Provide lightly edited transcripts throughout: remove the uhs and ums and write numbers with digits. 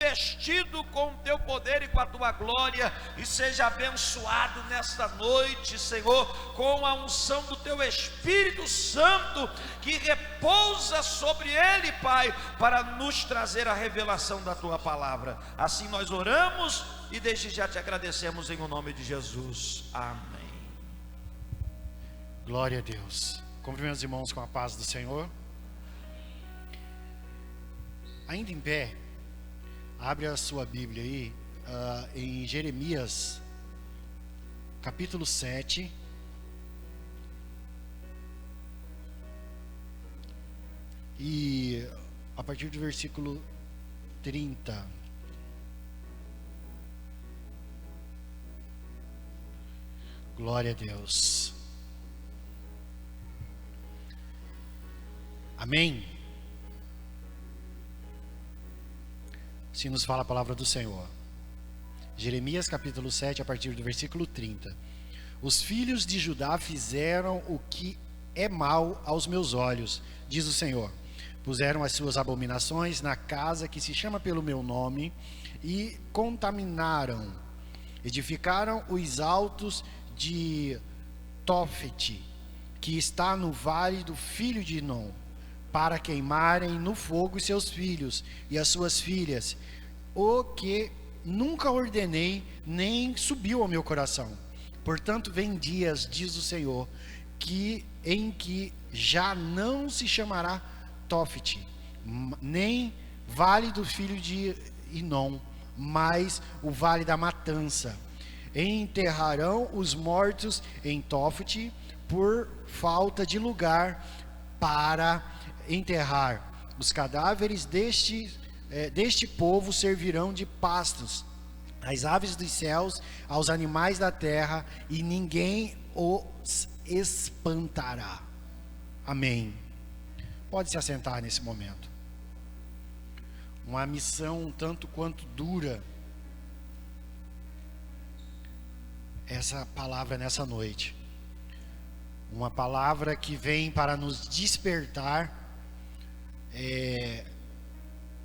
revestido com o teu poder e com a tua glória, e seja abençoado nesta noite, Senhor, com a unção do teu Espírito Santo, que repousa sobre ele, Pai, para nos trazer a revelação da tua palavra. Assim nós oramos e desde já te agradecemos em o nome de Jesus. Amém. Glória a Deus. Cumprimento os irmãos com a paz do Senhor. Ainda em pé, abre a sua Bíblia aí, em Jeremias, capítulo 7. E a partir do versículo 30. Glória a Deus. Amém? Assim nos fala a palavra do Senhor. Jeremias capítulo 7, a partir do versículo 30. Os filhos de Judá fizeram o que é mal aos meus olhos, diz o Senhor. Puseram as suas abominações na casa que se chama pelo meu nome e contaminaram. Edificaram os altos de Tofete, que está no vale do filho de Inom, para queimarem no fogo seus filhos e as suas filhas, o que nunca ordenei, nem subiu ao meu coração. Portanto, vem dias, diz o Senhor, em que já não se chamará Tofete, nem vale do filho de Inom, mas o vale da matança. Enterrarão os mortos em Tofete, por falta de lugar para enterrar. Os cadáveres deste povo servirão de pastos às aves dos céus, aos animais da terra, e ninguém os espantará. Amém. Pode se assentar nesse momento. Uma missão um tanto quanto dura, essa palavra nessa noite. Uma palavra que vem para nos despertar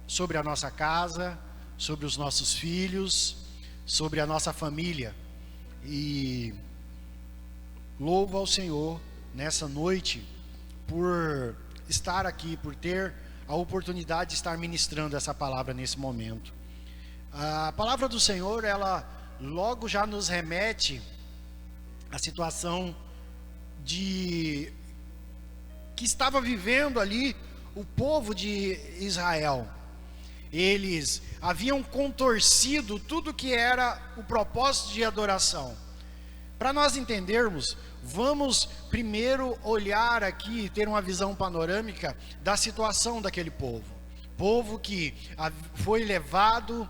sobre a nossa casa, sobre os nossos filhos, sobre a nossa família. E louvo ao Senhor nessa noite por estar aqui, por ter a oportunidade de estar ministrando essa palavra nesse momento. A palavra do Senhor, ela logo já nos remete à situação que estava vivendo ali o povo de Israel. Eles haviam contorcido tudo que era o propósito de adoração. Para nós entendermos, vamos primeiro olhar aqui, ter uma visão panorâmica da situação daquele povo. Povo que foi levado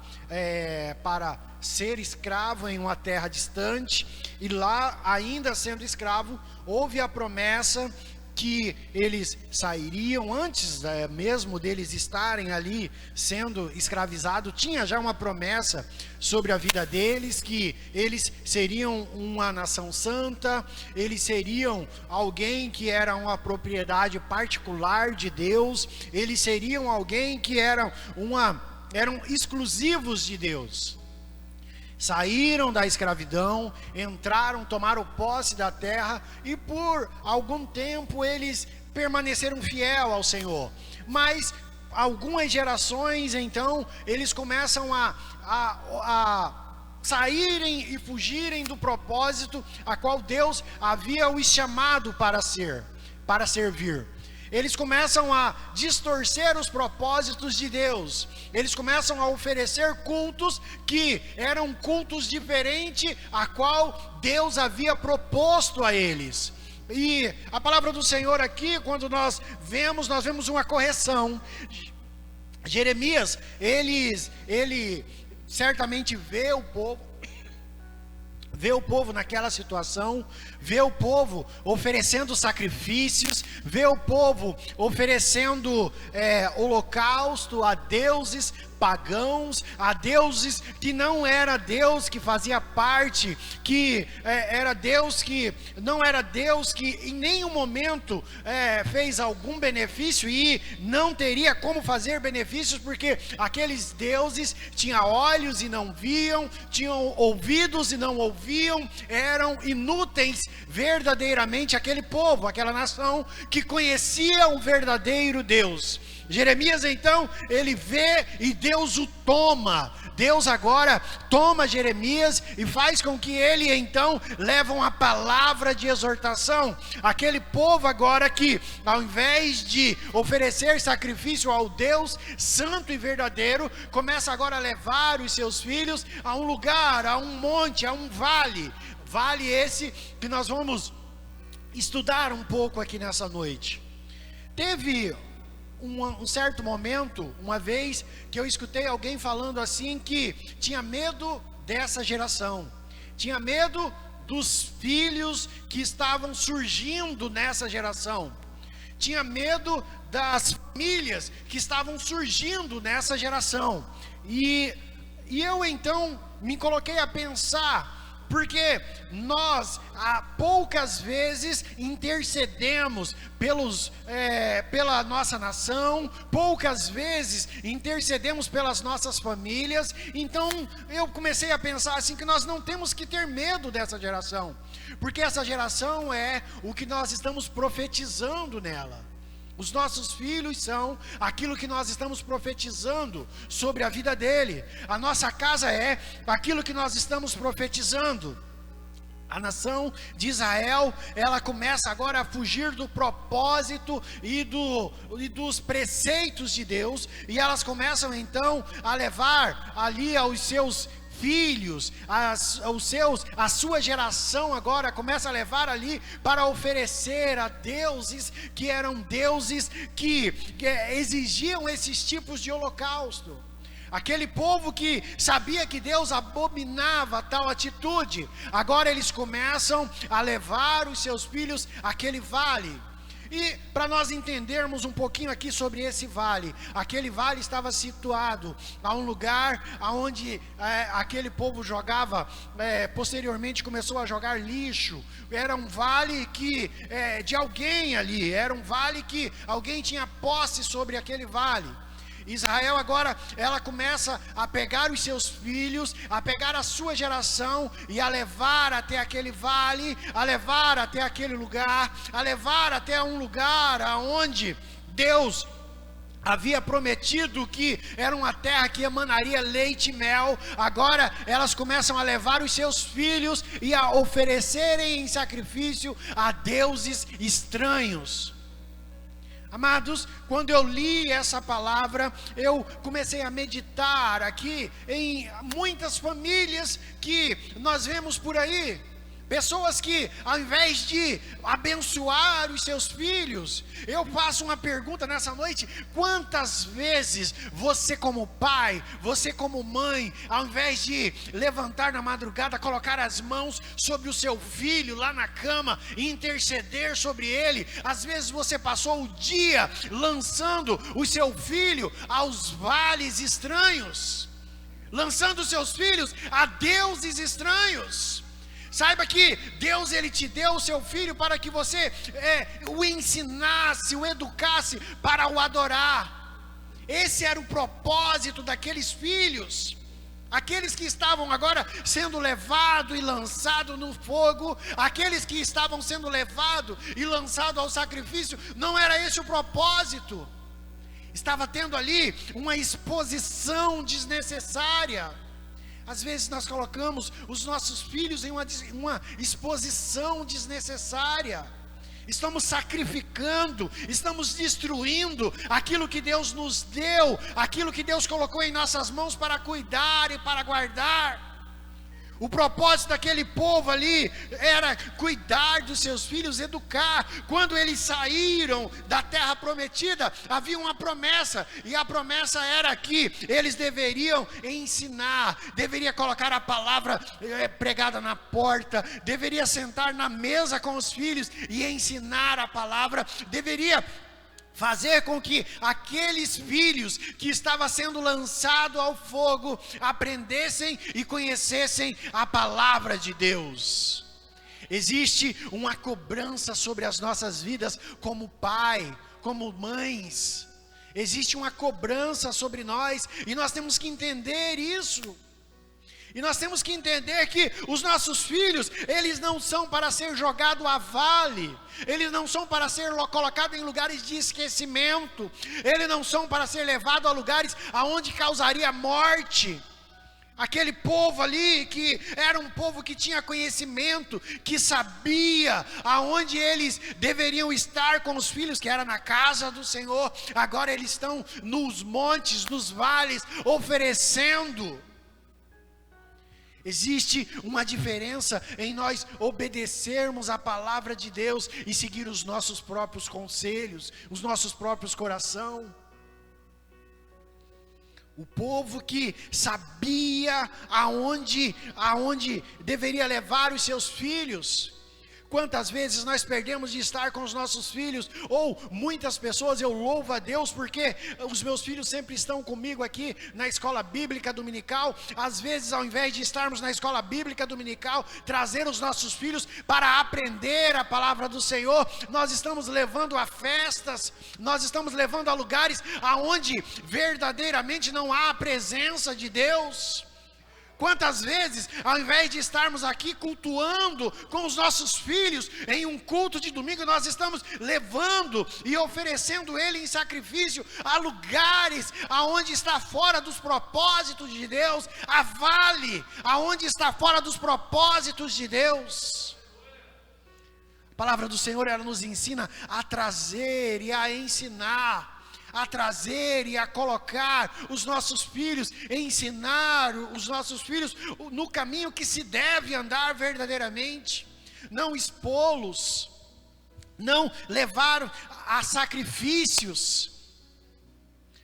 para ser escravo em uma terra distante, e lá, ainda sendo escravo, houve a promessa que eles sairiam. Antes mesmo deles estarem ali sendo escravizados, tinha já uma promessa sobre a vida deles, que eles seriam uma nação santa, eles seriam alguém que era uma propriedade particular de Deus, eles seriam alguém que eram exclusivos de Deus. Saíram da escravidão, entraram, tomaram posse da terra, e por algum tempo eles permaneceram fiel ao Senhor. Mas algumas gerações, então, eles começam a saírem e fugirem do propósito a qual Deus havia os chamado para servir. Eles começam a distorcer os propósitos de Deus. Eles começam a oferecer cultos que eram cultos diferentes a qual Deus havia proposto a eles. E a palavra do Senhor aqui, quando nós vemos uma correção. Jeremias, ele certamente vê o povo naquela situação, vê o povo oferecendo sacrifícios, vê o povo oferecendo holocausto a deuses pagãos, a deuses que não era Deus que fazia parte, que era Deus que não era Deus, que em nenhum momento fez algum benefício e não teria como fazer benefícios, porque aqueles deuses tinham olhos e não viam, tinham ouvidos e não ouviam, eram inúteis verdadeiramente aquele povo, aquela nação que conhecia o verdadeiro Deus. Jeremias então, ele vê e Deus o toma. Deus agora toma Jeremias e faz com que ele então leve uma palavra de exortação. Aquele povo agora que, ao invés de oferecer sacrifício ao Deus santo e verdadeiro, começa agora a levar os seus filhos a um lugar, a um monte, a um vale. Vale esse que nós vamos estudar um pouco aqui nessa noite. Teve um certo momento, uma vez, que eu escutei alguém falando assim, que tinha medo dessa geração, tinha medo dos filhos que estavam surgindo nessa geração, tinha medo das famílias que estavam surgindo nessa geração, e eu então me coloquei a pensar, porque nós poucas vezes intercedemos pela nossa nação, poucas vezes intercedemos pelas nossas famílias. Então eu comecei a pensar assim, que nós não temos que ter medo dessa geração, porque essa geração é o que nós estamos profetizando nela. Os nossos filhos são aquilo que nós estamos profetizando sobre a vida dele. A nossa casa é aquilo que nós estamos profetizando. A nação de Israel, ela começa agora a fugir do propósito e dos preceitos de Deus, e elas começam então a levar ali aos seus filhos, a sua geração agora começa a levar ali para oferecer a deuses que eram deuses que exigiam esses tipos de holocausto. Aquele povo que sabia que Deus abominava tal atitude, agora eles começam a levar os seus filhos àquele vale. E para nós entendermos um pouquinho aqui sobre esse vale, aquele vale estava situado a um lugar onde aquele povo jogava, posteriormente começou a jogar lixo. Era um vale que de alguém ali, era um vale que alguém tinha posse sobre aquele vale. Israel agora, ela começa a pegar os seus filhos, a pegar a sua geração e a levar até aquele vale, a levar até aquele lugar, a levar até um lugar aonde Deus havia prometido que era uma terra que emanaria leite e mel. Agora elas começam a levar os seus filhos e a oferecerem em sacrifício a deuses estranhos. Amados, quando eu li essa palavra, eu comecei a meditar aqui em muitas famílias que nós vemos por aí. Pessoas que, ao invés de abençoar os seus filhos, eu faço uma pergunta nessa noite: quantas vezes você como pai, você como mãe, ao invés de levantar na madrugada, colocar as mãos sobre o seu filho lá na cama e interceder sobre ele, às vezes você passou o dia lançando o seu filho aos vales estranhos, lançando seus filhos a deuses estranhos? Saiba que Deus, Ele te deu o seu filho para que você o ensinasse, o educasse para o adorar. Esse era o propósito daqueles filhos. Aqueles que estavam agora sendo levados e lançados no fogo, aqueles que estavam sendo levados e lançados ao sacrifício, não era esse o propósito. Estava tendo ali uma exposição desnecessária. Às vezes nós colocamos os nossos filhos em uma exposição desnecessária. Estamos sacrificando, estamos destruindo aquilo que Deus nos deu, aquilo que Deus colocou em nossas mãos para cuidar e para guardar. O propósito daquele povo ali era cuidar dos seus filhos, educar. Quando eles saíram da terra prometida, havia uma promessa, e a promessa era que eles deveriam ensinar, deveria colocar a palavra pregada na porta, deveria sentar na mesa com os filhos e ensinar a palavra, deveria fazer com que aqueles filhos que estavam sendo lançados ao fogo aprendessem e conhecessem a palavra de Deus. Existe uma cobrança sobre as nossas vidas como pai, como mães. Existe uma cobrança sobre nós e nós temos que entender isso. E nós temos que entender que os nossos filhos, eles não são para ser jogados a vale, eles não são para ser colocados em lugares de esquecimento, eles não são para ser levados a lugares aonde causaria morte. Aquele povo ali, que era um povo que tinha conhecimento, que sabia aonde eles deveriam estar com os filhos, que era na casa do Senhor, agora eles estão nos montes, nos vales, oferecendo. Existe uma diferença em nós obedecermos a palavra de Deus e seguir os nossos próprios conselhos, os nossos próprios corações. O povo que sabia aonde deveria levar os seus filhos. Quantas vezes nós perdemos de estar com os nossos filhos, ou muitas pessoas, eu louvo a Deus porque os meus filhos sempre estão comigo aqui na escola bíblica dominical. Às vezes, ao invés de estarmos na escola bíblica dominical, trazer os nossos filhos para aprender a palavra do Senhor, nós estamos levando a festas, nós estamos levando a lugares aonde verdadeiramente não há a presença de Deus. Quantas vezes, ao invés de estarmos aqui cultuando com os nossos filhos em um culto de domingo, nós estamos levando e oferecendo ele em sacrifício a lugares aonde está fora dos propósitos de Deus, a vale aonde está fora dos propósitos de Deus. A palavra do Senhor, ela nos ensina a trazer e a ensinar, a trazer e a colocar os nossos filhos, ensinar os nossos filhos no caminho que se deve andar verdadeiramente, não expô-los, não levar a sacrifícios.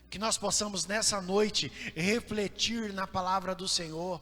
Que nós possamos nessa noite refletir na palavra do Senhor.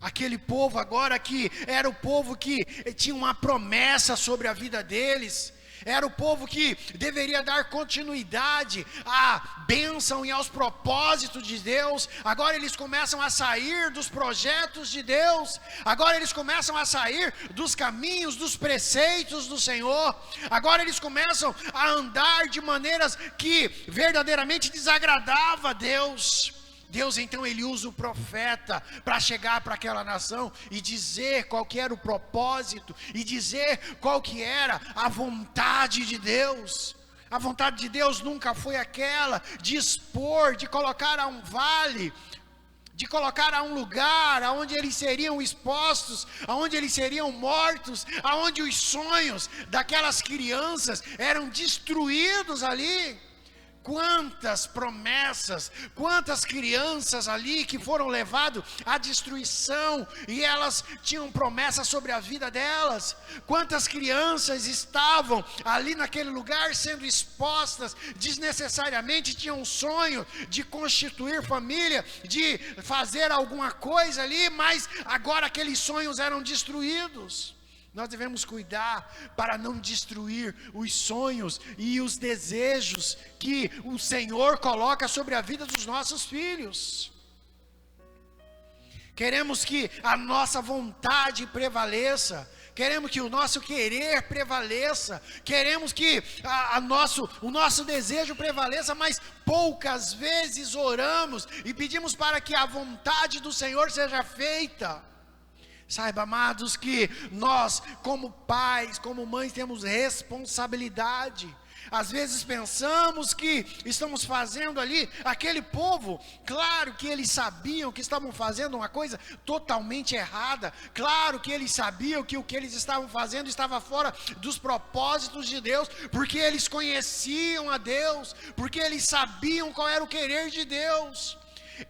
Aquele povo agora que era o povo que tinha uma promessa sobre a vida deles, era o povo que deveria dar continuidade à bênção e aos propósitos de Deus. Agora eles começam a sair dos projetos de Deus, agora eles começam a sair dos caminhos, dos preceitos do Senhor, agora eles começam a andar de maneiras que verdadeiramente desagradavam a Deus. Deus então ele usa o profeta para chegar para aquela nação e dizer qual que era o propósito, e dizer qual que era a vontade de Deus. A vontade de Deus nunca foi aquela de expor, de colocar a um vale, de colocar a um lugar aonde eles seriam expostos, aonde eles seriam mortos, aonde os sonhos daquelas crianças eram destruídos ali. Quantas promessas, quantas crianças ali que foram levadas à destruição, e elas tinham promessas sobre a vida delas. Quantas crianças estavam ali naquele lugar sendo expostas desnecessariamente, tinham um sonho de constituir família, de fazer alguma coisa ali, mas agora aqueles sonhos eram destruídos. Nós devemos cuidar para não destruir os sonhos e os desejos que o Senhor coloca sobre a vida dos nossos filhos. Queremos que a nossa vontade prevaleça, queremos que o nosso querer prevaleça, queremos que o nosso desejo prevaleça, mas poucas vezes oramos e pedimos para que a vontade do Senhor seja feita. Saiba, amados, que nós, como pais, como mães, temos responsabilidade. Às vezes pensamos que estamos fazendo ali, aquele povo, claro que eles sabiam que estavam fazendo uma coisa totalmente errada, claro que eles sabiam que o que eles estavam fazendo estava fora dos propósitos de Deus, porque eles conheciam a Deus, porque eles sabiam qual era o querer de Deus.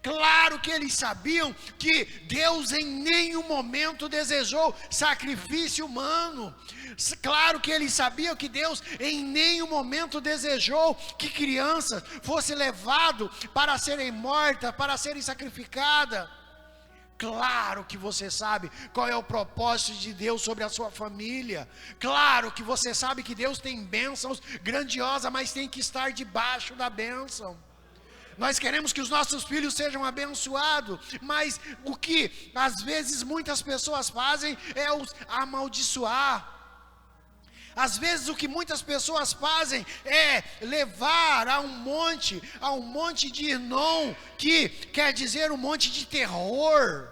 Claro que eles sabiam que Deus em nenhum momento desejou sacrifício humano. Claro que eles sabiam que Deus em nenhum momento desejou que crianças fossem levadas para serem mortas, para serem sacrificadas. Claro que você sabe qual é o propósito de Deus sobre a sua família. Claro que você sabe que Deus tem bênçãos grandiosas, mas tem que estar debaixo da bênção. Nós queremos que os nossos filhos sejam abençoados, mas o que às vezes muitas pessoas fazem é os amaldiçoar. Às vezes o que muitas pessoas fazem é levar a um monte de Hinnom, que quer dizer um monte de terror,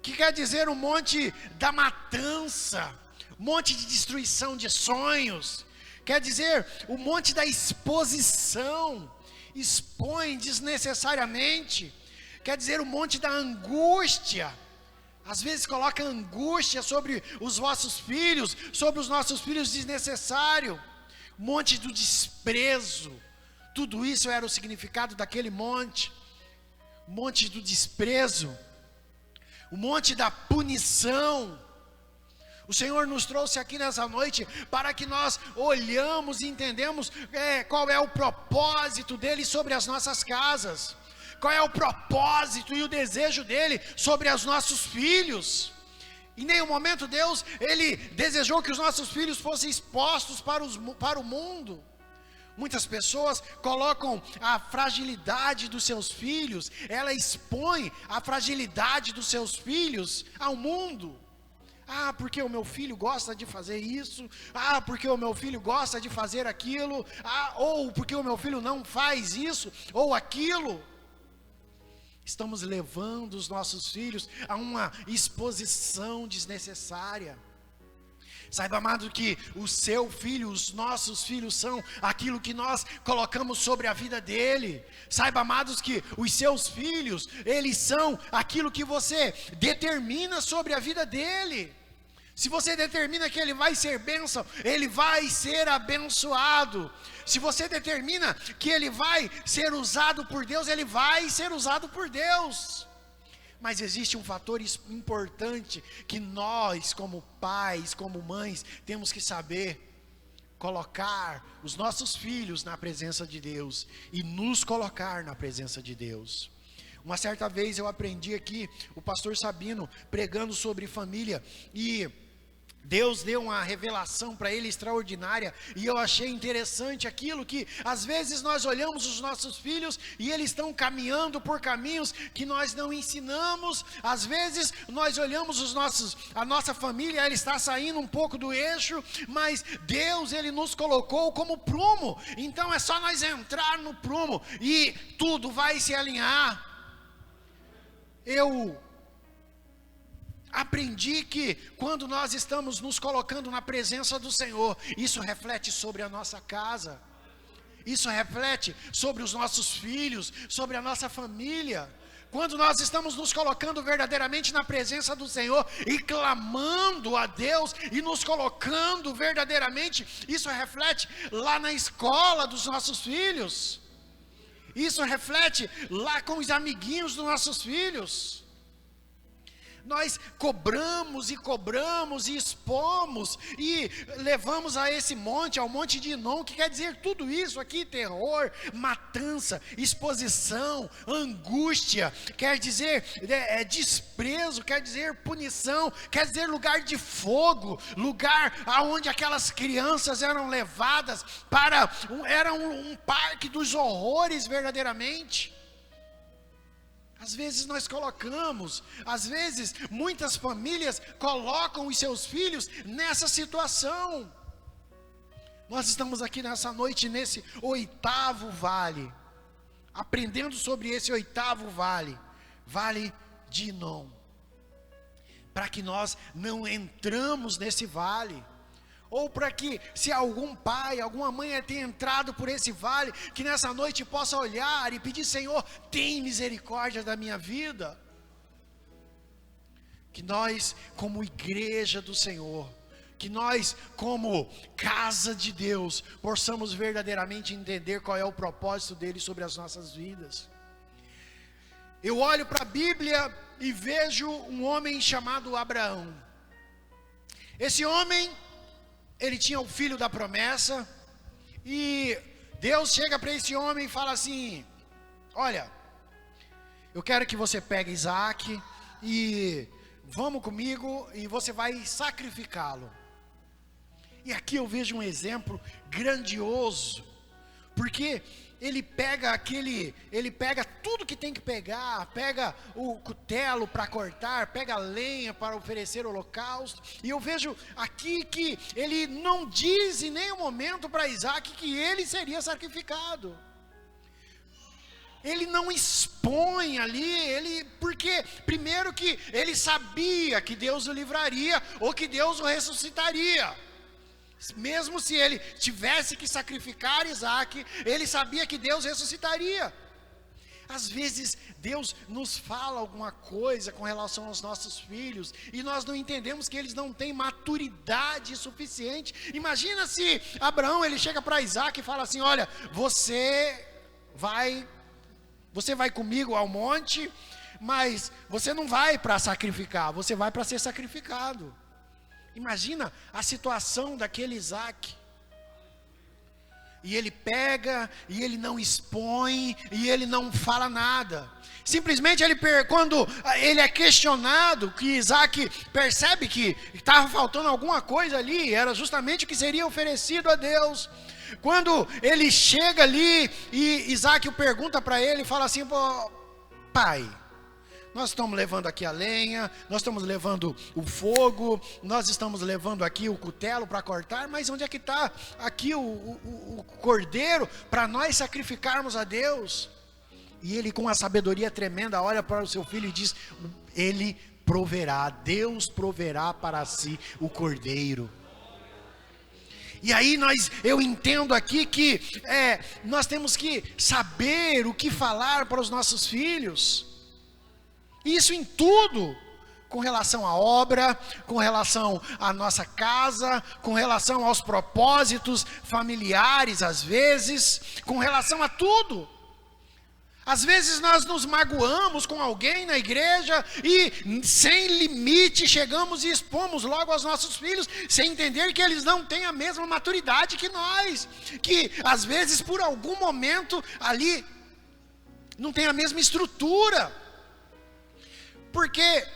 que quer dizer um monte da matança, um monte de destruição de sonhos, quer dizer um monte da exposição, expõe desnecessariamente, quer dizer um monte da angústia. Às vezes coloca angústia sobre os vossos filhos, sobre os nossos filhos desnecessário, um monte do desprezo. Tudo isso era o significado daquele monte, um monte do desprezo, um monte da punição. O Senhor nos trouxe aqui nessa noite para que nós olhamos e entendemos qual é o propósito dele sobre as nossas casas. Qual é o propósito e o desejo dele sobre os nossos filhos? Em nenhum momento Deus, ele desejou que os nossos filhos fossem expostos para o mundo. Muitas pessoas colocam a fragilidade dos seus filhos, ela expõe a fragilidade dos seus filhos ao mundo. Ah, porque o meu filho gosta de fazer isso. Ah, porque o meu filho gosta de fazer aquilo. Ah, ou porque o meu filho não faz isso ou aquilo. Estamos levando os nossos filhos a uma exposição desnecessária. Saiba, amado, que o seu filho, os nossos filhos são aquilo que nós colocamos sobre a vida dele. Saiba, amados, que os seus filhos, eles são aquilo que você determina sobre a vida dele. Se você determina que ele vai ser bênção, ele vai ser abençoado. Se você determina que ele vai ser usado por Deus, ele vai ser usado por Deus. Mas existe um fator importante que nós, como pais, como mães, temos que saber: colocar os nossos filhos na presença de Deus e nos colocar na presença de Deus. Uma certa vez eu aprendi aqui, o pastor Sabino pregando sobre família, e Deus deu uma revelação para ele extraordinária, e eu achei interessante aquilo que às vezes nós olhamos os nossos filhos e eles estão caminhando por caminhos que nós não ensinamos. Às vezes nós olhamos a nossa família, ela está saindo um pouco do eixo, mas Deus, ele nos colocou como prumo, então é só nós entrar no prumo e tudo vai se alinhar. Eu aprendi que quando nós estamos nos colocando na presença do Senhor, isso reflete sobre a nossa casa, isso reflete sobre os nossos filhos, sobre a nossa família. Quando nós estamos nos colocando verdadeiramente na presença do Senhor e clamando a Deus e nos colocando verdadeiramente, isso reflete lá na escola dos nossos filhos, isso reflete lá com os amiguinhos dos nossos filhos. Nós cobramos e expomos e levamos a esse monte, ao monte de Hinnom, que quer dizer tudo isso aqui: terror, matança, exposição, angústia, quer dizer desprezo, quer dizer punição, quer dizer lugar de fogo, lugar aonde aquelas crianças eram levadas para, era um parque dos horrores verdadeiramente. Às vezes nós colocamos, às vezes muitas famílias colocam os seus filhos nessa situação. Nós estamos aqui nessa noite, nesse 8º vale, aprendendo sobre esse 8º vale, vale de Hinnom, para que nós não entramos nesse vale, ou para que, se algum pai, alguma mãe tenha entrado por esse vale, que nessa noite possa olhar e pedir: Senhor, tem misericórdia da minha vida. Que nós, como igreja do Senhor, que nós, como casa de Deus, possamos verdadeiramente entender qual é o propósito dele sobre as nossas vidas. Eu olho para a Bíblia e vejo um homem chamado Abraão. Esse homem, ele tinha o filho da promessa, e Deus chega para esse homem e fala assim: olha, eu quero que você pegue Isaac, e vamos comigo e você vai sacrificá-lo. E aqui eu vejo um exemplo grandioso, porque ele pega tudo que tem que pegar, pega o cutelo para cortar, pega a lenha para oferecer o holocausto, e eu vejo aqui que ele não diz em nenhum momento para Isaac que ele seria sacrificado. Ele não expõe ali, porque primeiro que ele sabia que Deus o livraria, ou que Deus o ressuscitaria. Mesmo se ele tivesse que sacrificar Isaac, ele sabia que Deus ressuscitaria. Às vezes Deus nos fala alguma coisa com relação aos nossos filhos, e nós não entendemos que eles não têm maturidade suficiente. Imagina se Abraão, ele chega para Isaac e fala assim: olha, você vai comigo ao monte, mas você não vai para sacrificar, você vai para ser sacrificado. Imagina a situação daquele Isaac. E ele pega, e ele não expõe, e ele não fala nada. Simplesmente quando ele é questionado, que Isaac percebe que estava faltando alguma coisa ali, era justamente o que seria oferecido a Deus. Quando ele chega ali, e Isaac pergunta para ele, fala assim: pai, nós estamos levando aqui a lenha, nós estamos levando o fogo, nós estamos levando aqui o cutelo para cortar, mas onde é que está aqui o cordeiro para nós sacrificarmos a Deus? E ele, com a sabedoria tremenda, olha para o seu filho e diz: ele proverá, Deus proverá para si o cordeiro. E aí eu entendo aqui que nós temos que saber o que falar para os nossos filhos. Isso em tudo, com relação à obra, com relação à nossa casa, com relação aos propósitos familiares, às vezes, com relação a tudo. Às vezes nós nos magoamos com alguém na igreja e sem limite chegamos e expomos logo aos nossos filhos, sem entender que eles não têm a mesma maturidade que nós, que às vezes por algum momento ali não tem a mesma estrutura. Porque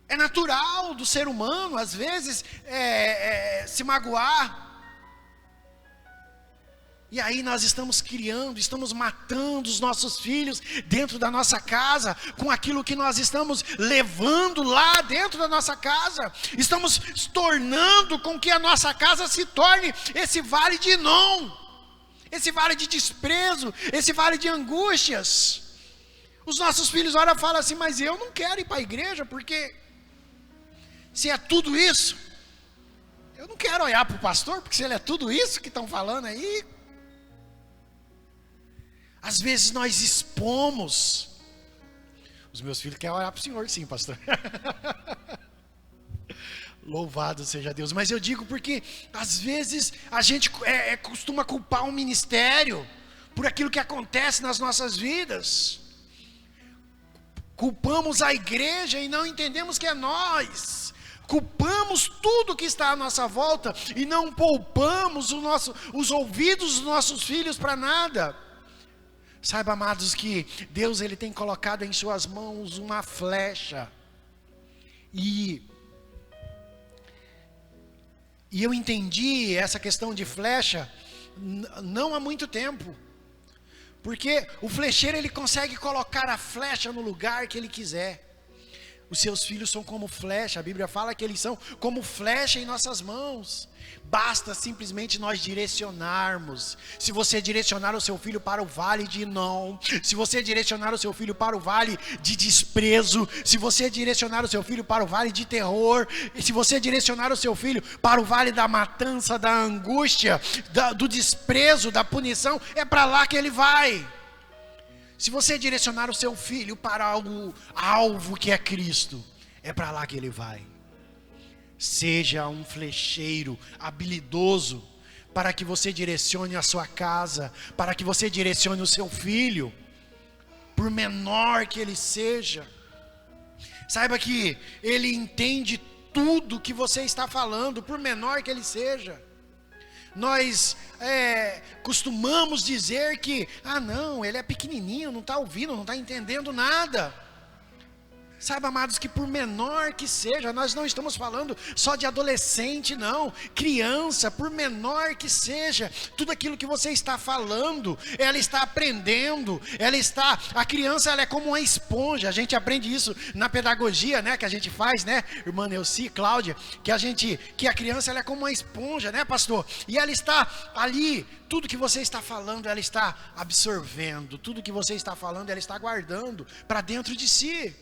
é natural do ser humano, às vezes, se magoar. E aí nós estamos matando os nossos filhos dentro da nossa casa, com aquilo que nós estamos levando lá dentro da nossa casa. Estamos tornando com que a nossa casa se torne esse vale de Inom, esse vale de desprezo, esse vale de angústias. Os nossos filhos olham e falam assim: mas eu não quero ir para a igreja, porque se é tudo isso, eu não quero olhar para o pastor, porque se ele é tudo isso que estão falando aí. Às vezes nós expomos. Os meus filhos querem olhar para o senhor, sim, pastor. Louvado seja Deus. Mas eu digo porque às vezes a gente costuma culpar o ministério por aquilo que acontece nas nossas vidas. Culpamos a igreja e não entendemos que é nós. Culpamos tudo que está à nossa volta e não poupamos os ouvidos dos nossos filhos para nada. Saiba, amados, que Deus ele tem colocado em suas mãos uma flecha. E eu entendi essa questão de flecha não há muito tempo. Porque o flecheiro ele consegue colocar a flecha no lugar que ele quiser. Os seus filhos são como flecha. A Bíblia fala que eles são como flecha em nossas mãos. Basta simplesmente nós direcionarmos. Se você direcionar o seu filho para o vale de Inom, se você direcionar o seu filho para o vale de desprezo, se você direcionar o seu filho para o vale de terror, se você direcionar o seu filho para o vale da matança, da angústia, do desprezo, da punição, é para lá que ele vai. Se você direcionar o seu filho para o alvo que é Cristo, é para lá que ele vai. Seja um flecheiro habilidoso, para que você direcione a sua casa, para que você direcione o seu filho, por menor que ele seja. Saiba que ele entende tudo que você está falando, por menor que ele seja. Nós costumamos dizer que, não, ele é pequenininho, não está ouvindo, não está entendendo nada. Saiba, amados, que por menor que seja, nós não estamos falando só de adolescente, não. Criança, por menor que seja, tudo aquilo que você está falando, ela está aprendendo, a criança, ela é como uma esponja. A gente aprende isso na pedagogia, né, que a gente faz, né, irmã Neuci, Cláudia, que a criança, ela é como uma esponja, né, pastor? E ela está ali, tudo que você está falando, ela está absorvendo, tudo que você está falando, ela está guardando para dentro de si.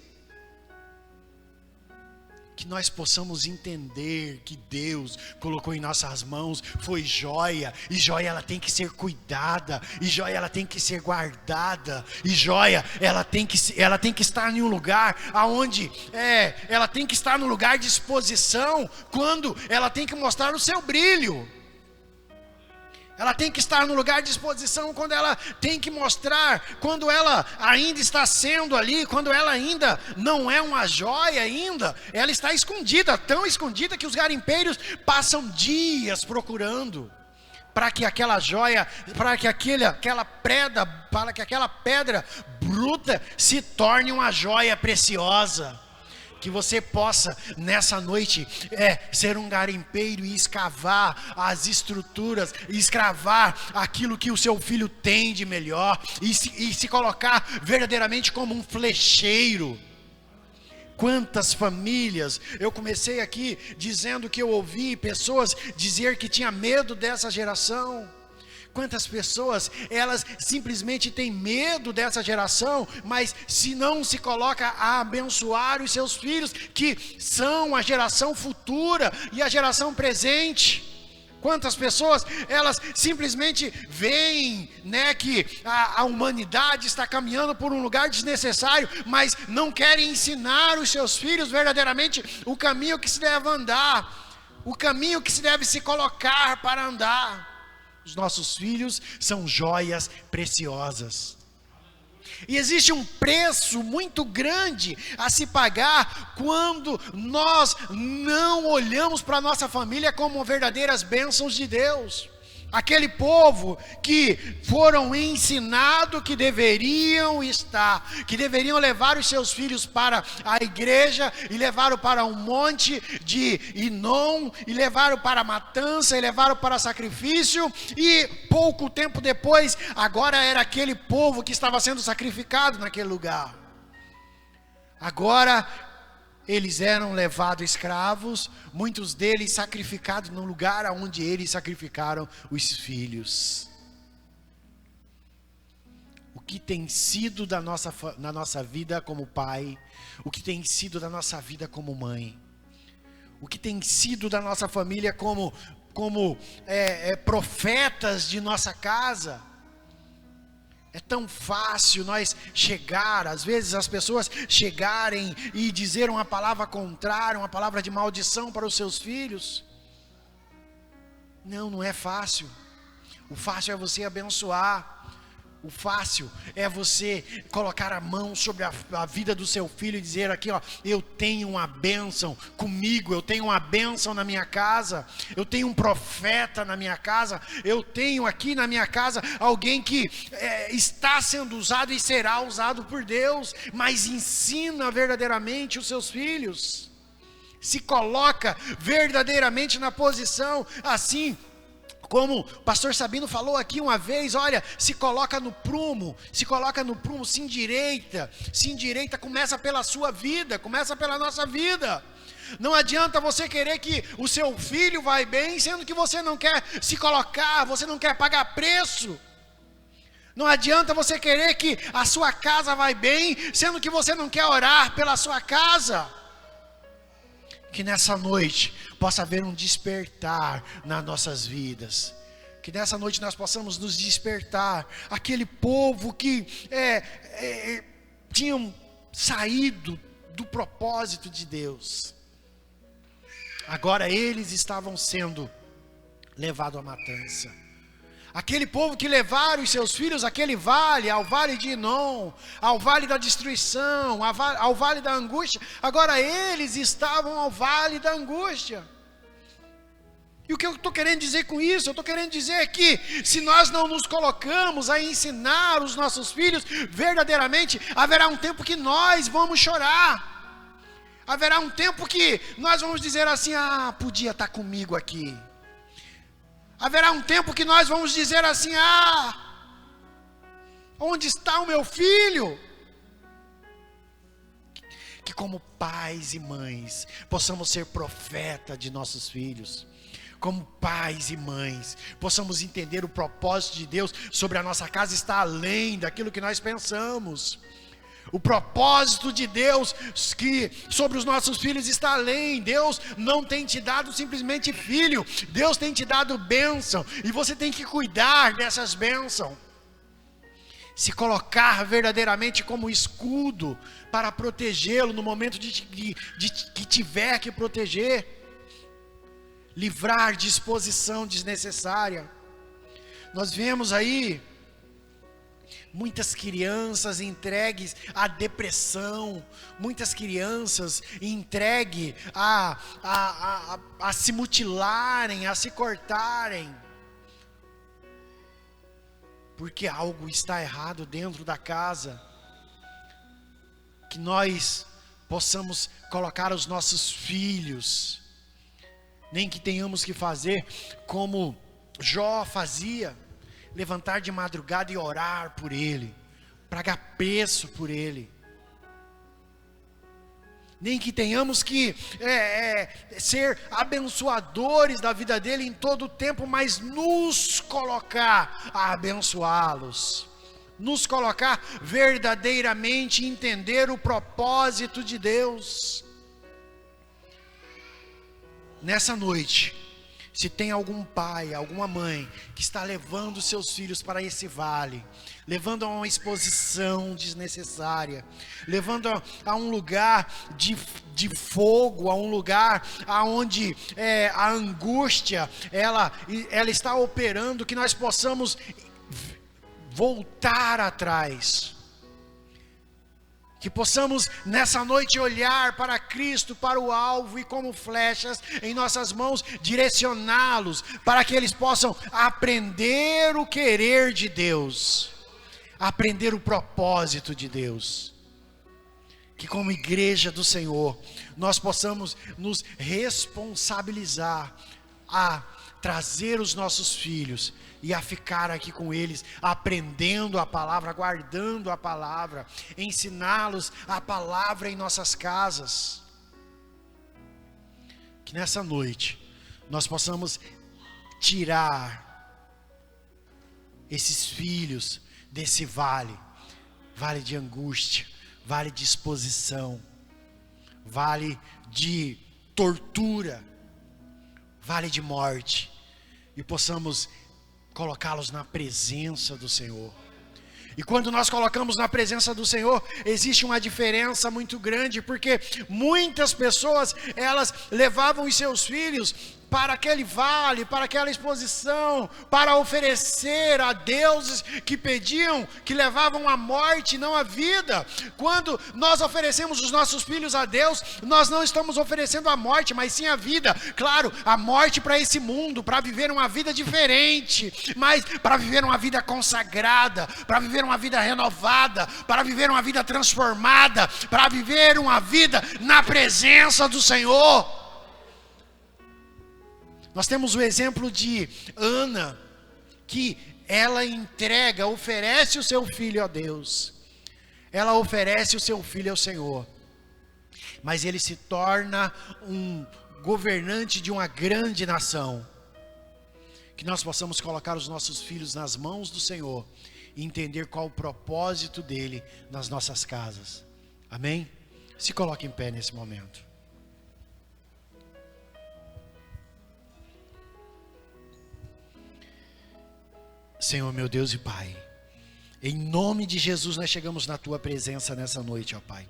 Que nós possamos entender que Deus colocou em nossas mãos, foi joia, e joia ela tem que ser cuidada, e joia ela tem que ser guardada, e joia ela tem que estar em um lugar aonde, ela tem que estar no lugar de exposição, quando ela tem que mostrar o seu brilho. Ela tem que estar no lugar de exposição quando ela tem que mostrar, quando ela ainda está sendo ali, quando ela ainda não é uma joia ainda, ela está escondida, tão escondida que os garimpeiros passam dias procurando, para que aquela joia, para que aquela pedra bruta se torne uma joia preciosa. Que você possa nessa noite ser um garimpeiro e escavar as estruturas, escavar aquilo que o seu filho tem de melhor, e se colocar verdadeiramente como um flecheiro. Quantas famílias, eu comecei aqui dizendo que eu ouvi pessoas dizer que tinha medo dessa geração. Quantas pessoas, elas simplesmente têm medo dessa geração, mas se não se coloca a abençoar os seus filhos, que são a geração futura e a geração presente. Quantas pessoas, elas simplesmente veem, né, que a humanidade está caminhando por um lugar desnecessário, mas não querem ensinar os seus filhos verdadeiramente o caminho que se deve andar, o caminho que se deve se colocar para andar. Os nossos filhos são joias preciosas. E existe um preço muito grande a se pagar quando nós não olhamos para a nossa família como verdadeiras bênçãos de Deus. Aquele povo que foram ensinados que deveriam levar os seus filhos para a igreja, e levaram para um monte de Inom, e levaram para a matança, e levaram para sacrifício, e pouco tempo depois, agora era aquele povo que estava sendo sacrificado naquele lugar. Agora eles eram levados escravos, muitos deles sacrificados no lugar onde eles sacrificaram os filhos. O que tem sido na nossa vida como pai, o que tem sido da nossa vida como mãe, o que tem sido da nossa família como profetas de nossa casa. É tão fácil nós chegar, às vezes as pessoas chegarem e dizer uma palavra contrária, uma palavra de maldição para os seus filhos. Não é fácil. O fácil é você abençoar. O fácil é você colocar a mão sobre a vida do seu filho e dizer aqui, ó, eu tenho uma bênção comigo, eu tenho uma bênção na minha casa, eu tenho um profeta na minha casa, eu tenho aqui na minha casa alguém que está sendo usado e será usado por Deus, mas ensina verdadeiramente os seus filhos, se coloca verdadeiramente na posição, assim como o pastor Sabino falou aqui uma vez, olha, se coloca no prumo, se endireita, começa pela sua vida, começa pela nossa vida. Não adianta você querer que o seu filho vai bem, sendo que você não quer se colocar, você não quer pagar preço. Não adianta você querer que a sua casa vai bem, sendo que você não quer orar pela sua casa. Que nessa noite possa haver um despertar nas nossas vidas. Que nessa noite nós possamos nos despertar. Aquele povo que tinham saído do propósito de Deus. Agora eles estavam sendo levados à matança. Aquele povo que levaram os seus filhos àquele vale, ao vale de Inom, ao vale da destruição, ao vale da angústia, agora eles estavam ao vale da angústia. E o que eu estou querendo dizer com isso? Eu estou querendo dizer que se nós não nos colocamos a ensinar os nossos filhos, verdadeiramente haverá um tempo que nós vamos chorar. Haverá um tempo que nós vamos dizer assim: ah, podia estar comigo aqui. Haverá um tempo que nós vamos dizer assim: ah, onde está o meu filho? Que como pais e mães possamos ser profeta de nossos filhos. Como pais e mães possamos entender o propósito de Deus sobre a nossa casa está além daquilo que nós pensamos. O propósito de Deus que sobre os nossos filhos está além. Deus não tem te dado simplesmente filho, Deus tem te dado bênção, e você tem que cuidar dessas bênçãos. Se colocar verdadeiramente como escudo para protegê-lo no momento que tiver que proteger. Livrar de exposição desnecessária. Nós vemos aí muitas crianças entregues à depressão, muitas crianças entregues a se mutilarem, a se cortarem, porque algo está errado dentro da casa. Que nós possamos colocar os nossos filhos, nem que tenhamos que fazer como Jó fazia, levantar de madrugada e orar por ele, pagar preço por ele. Nem que tenhamos que ser abençoadores da vida dele em todo o tempo, mas nos colocar a abençoá-los, nos colocar verdadeiramente entender o propósito de Deus. Nessa noite, se tem algum pai, alguma mãe que está levando seus filhos para esse vale, levando a uma exposição desnecessária, levando a um lugar de fogo, a um lugar onde a angústia ela está operando, que nós possamos voltar atrás. Que possamos nessa noite olhar para Cristo, para o alvo, e como flechas em nossas mãos direcioná-los, para que eles possam aprender o querer de Deus, aprender o propósito de Deus. Que como igreja do Senhor, nós possamos nos responsabilizar a trazer os nossos filhos e a ficar aqui com eles, aprendendo a palavra, guardando a palavra, ensiná-los a palavra em nossas casas. Que nessa noite nós possamos tirar esses filhos desse vale de angústia, vale de exposição, vale de tortura, vale de morte, e possamos colocá-los na presença do Senhor. E quando nós colocamos na presença do Senhor, existe uma diferença muito grande, porque muitas pessoas, elas levavam os seus filhos para aquele vale, para aquela exposição, para oferecer a deuses que pediam, que levavam a morte, não a vida. Quando nós oferecemos os nossos filhos a Deus, nós não estamos oferecendo a morte, mas sim a vida. Claro, a morte para esse mundo, para viver uma vida diferente, mas para viver uma vida consagrada, para viver uma vida renovada, para viver uma vida transformada, para viver uma vida na presença do Senhor. Nós temos o exemplo de Ana, que ela oferece o seu filho a Deus. Ela oferece o seu filho ao Senhor. Mas ele se torna um governante de uma grande nação. Que nós possamos colocar os nossos filhos nas mãos do Senhor e entender qual o propósito dele nas nossas casas. Amém? Se coloque em pé nesse momento. Senhor, meu Deus e Pai, em nome de Jesus nós chegamos na Tua presença nessa noite, ó Pai.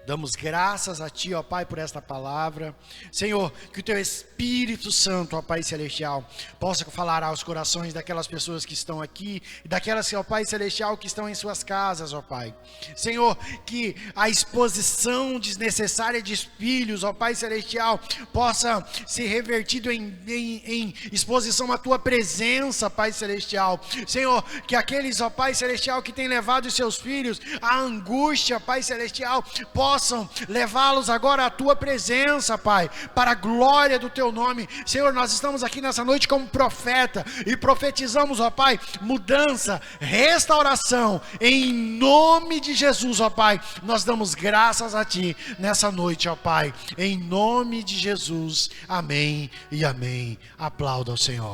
Damos graças a Ti, ó Pai, por esta palavra. Senhor, que o Teu Espírito Santo, ó Pai Celestial, possa falar aos corações daquelas pessoas que estão aqui, e daquelas, ó Pai Celestial, que estão em suas casas, ó Pai. Senhor, que a exposição desnecessária de filhos, ó Pai Celestial, possa ser revertido em exposição à Tua presença, Pai Celestial. Senhor, que aqueles, ó Pai Celestial, que têm levado os seus filhos à angústia, Pai Celestial, possam possam levá-los agora à tua presença, Pai, para a glória do teu nome. Senhor, nós estamos aqui nessa noite como profeta e profetizamos, ó Pai, mudança, restauração, em nome de Jesus, ó Pai. Nós damos graças a Ti nessa noite, ó Pai, em nome de Jesus. Amém e amém. Aplauda ao Senhor.